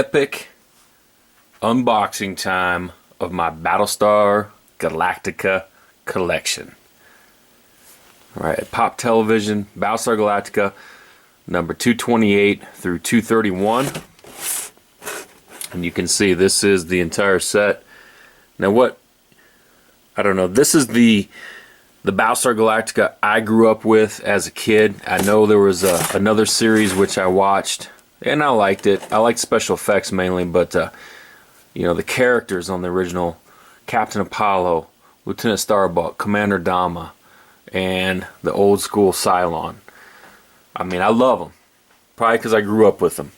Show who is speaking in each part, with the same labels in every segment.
Speaker 1: epic unboxing time of my Battlestar Galactica collection. Alright, Pop Television, Battlestar Galactica, number 228 through 231. And you can see this is the entire set. Now I don't know, this is the Battlestar Galactica I grew up with as a kid. I know there was another series which I watched, and I liked it. I liked special effects mainly, but you know, the characters on the original, Captain Apollo, Lieutenant Starbuck, Commander Adama, and the old school Cylon. I mean, I love them. Probably because I grew up with them.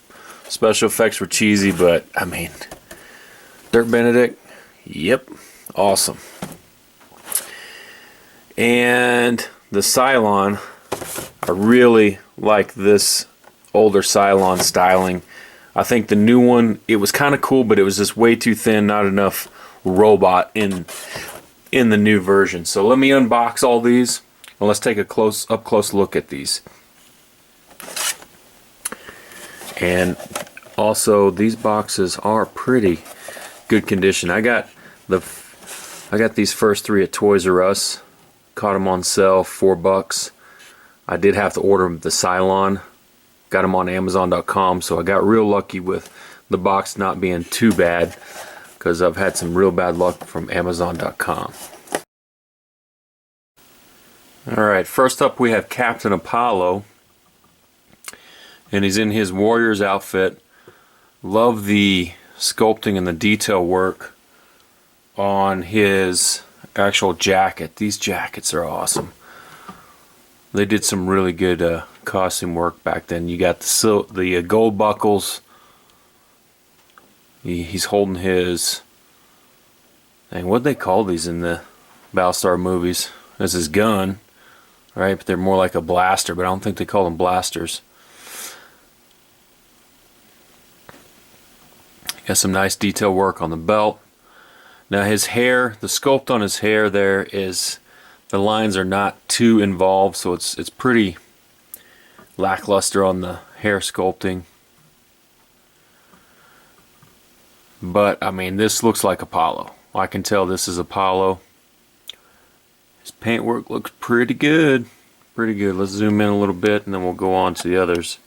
Speaker 1: Special effects were cheesy, but I mean, Dirk Benedict, yep, awesome. And the Cylon, I really like this older Cylon styling. I think the new one, it was kind of cool, but it was just way too thin, not enough robot in the new version. So let me unbox all these and let's take a close look at these. And also, these boxes are pretty good condition. I got these first three at Toys R Us. Caught them on sale, $4. I did have to order the Cylon. Got them on Amazon.com, so I got real lucky with the box not being too bad, because I've had some real bad luck from Amazon.com. Alright, first up we have Captain Apollo, and he's in his warrior's outfit. Love the sculpting and the detail work on his actual jacket. These jackets are awesome. They did some really good costume work back then. You got the gold buckles. He's holding his, and what they call these in the Battlestar movies? That's his gun, right? But they're more like a blaster, but I don't think they call them blasters. Got some nice detail work on the belt. Now his hair, the sculpt on his hair there is, the lines are not too involved, so it's pretty lackluster on the hair sculpting. But I mean, this looks like Apollo. I can tell this is Apollo. His paintwork looks pretty good. Pretty good. Let's zoom in a little bit and then we'll go on to the others.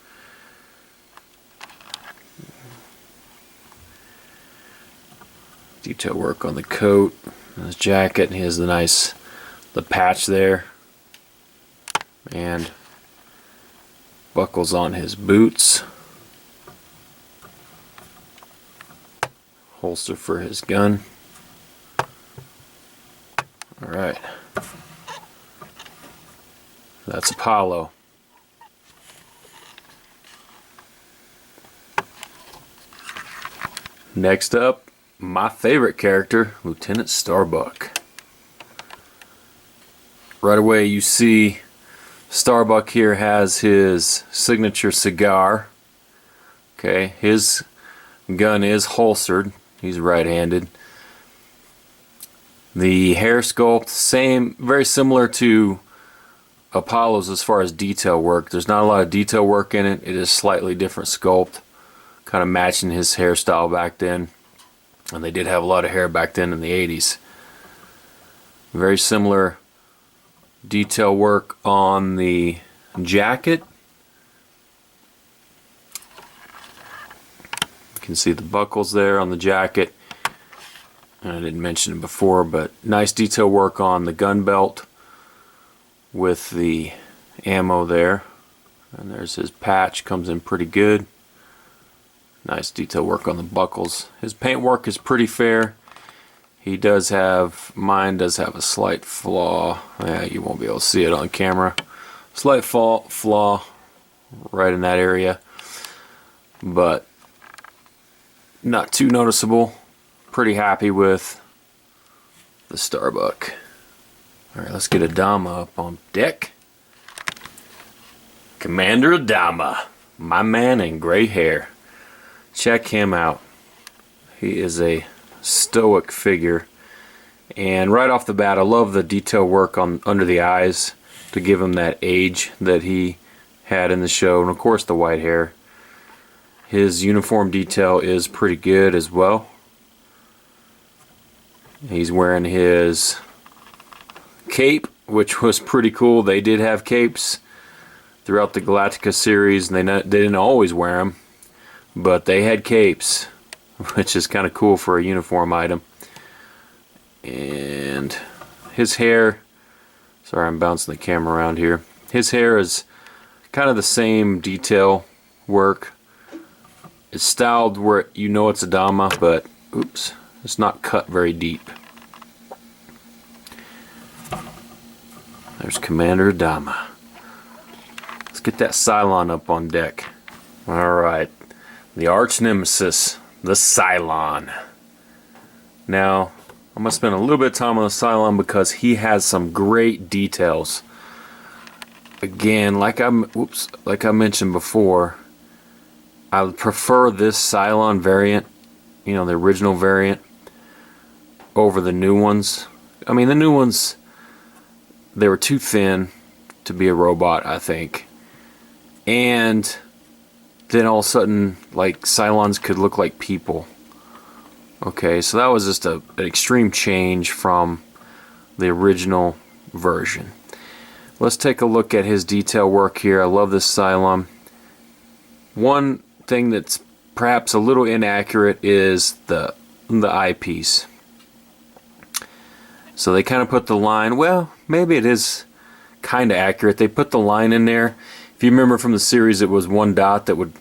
Speaker 1: Detail work on the coat, his jacket, and he has the patch there, and buckles on his boots, holster for his gun. Alright, that's Apollo. Next up, my favorite character, Lieutenant Starbuck. Right away you see Starbuck here has his signature cigar. Okay, his gun is holstered. He's right-handed. The hair sculpt, very similar to Apollo's as far as detail work. There's not a lot of detail work in it. It is slightly different sculpt, kind of matching his hairstyle back then. And they did have a lot of hair back then in the 80s. Very similar detail work on the jacket. You can see the buckles there on the jacket. And I didn't mention it before, but nice detail work on the gun belt with the ammo there. And there's his patch, comes in pretty good. Nice detail work on the buckles. His paint work is pretty fair. He does have, mine does have a slight flaw. Yeah, you won't be able to see it on camera. Slight flaw right in that area, but not too noticeable. Pretty happy with the Starbuck. Alright, let's get Adama up on deck. Commander Adama, my man in gray hair. Check him out. He is a stoic figure, and right off the bat I love the detail work on under the eyes to give him that age that he had in the show, and of course the white hair. His uniform detail is pretty good as well. He's wearing his cape, which was pretty cool. They did have capes throughout the Galactica series, and they didn't always wear them, but they had capes, which is kind of cool for a uniform item. And his hair, sorry I'm bouncing the camera around here, his hair is kind of the same detail work. It's styled where you know it's Adama, but oops, it's not cut very deep. There's Commander Adama. Let's get that Cylon up on deck. Alright, the arch nemesis, the Cylon. Now, I'm going to spend a little bit of time on the Cylon because he has some great details. Again, like I mentioned before, I prefer this Cylon variant, you know, the original variant, over the new ones. I mean, the new ones, they were too thin to be a robot, I think. And then all of a sudden, like, Cylons could look like people. Okay, so that was just an extreme change from the original version. Let's take a look at his detail work here. I love this Cylon. One thing that's perhaps a little inaccurate is the eyepiece. So they kind of put the line, well, maybe it is kind of accurate. They put the line in there. If you remember from the series, it was one dot that would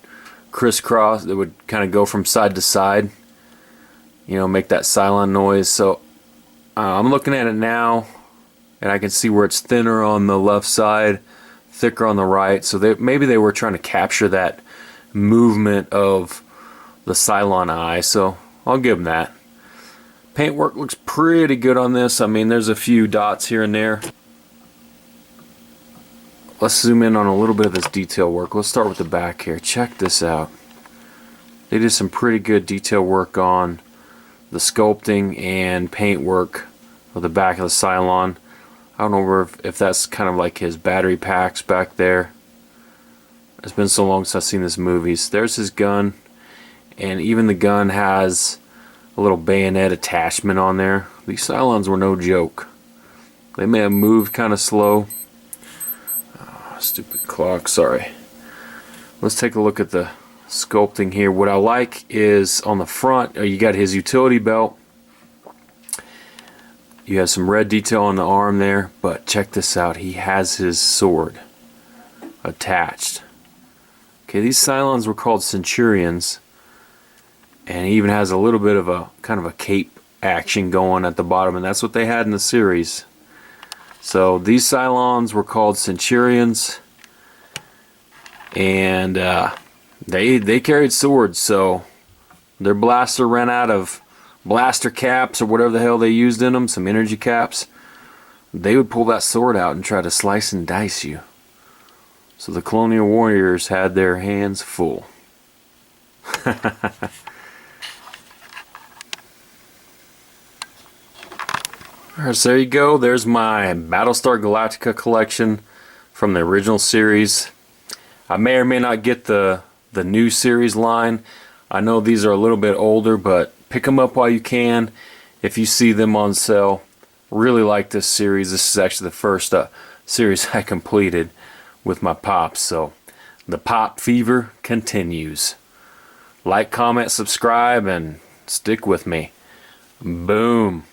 Speaker 1: crisscross, that would kind of go from side to side, you know, make that Cylon noise. So I'm looking at it now, and I can see where it's thinner on the left side, thicker on the right. So maybe they were trying to capture that movement of the Cylon eye. So I'll give them that. Paintwork looks pretty good on this. I mean, there's a few dots here and there. Let's zoom in on a little bit of this detail work. Let's start with the back here. Check this out. They did some pretty good detail work on the sculpting and paintwork of the back of the Cylon. I don't know if that's kind of like his battery packs back there. It's been so long since I've seen this movies. There's his gun, and even the gun has a little bayonet attachment on there. These Cylons were no joke. They may have moved kind of slow. Oh, stupid clock, sorry. Let's take a look at the sculpting here. What I like is on the front, you got his utility belt. You have some red detail on the arm there, but check this out. He has his sword attached. Okay, these Cylons were called Centurions, and he even has a little bit of a kind of a cape action going at the bottom, and that's what they had in the series. So these Cylons were called Centurions, and they carried swords. So their blaster ran out of blaster caps or whatever the hell they used in them, some energy caps. They would pull that sword out and try to slice and dice you. So the Colonial Warriors had their hands full. Alright, so there you go. There's my Battlestar Galactica collection from the original series. I may or may not get the new series line. I know these are a little bit older, but pick them up while you can if you see them on sale. Really like this series. This is actually the first series I completed with my Pops, so the Pop Fever continues. Like, comment, subscribe, and stick with me. Boom.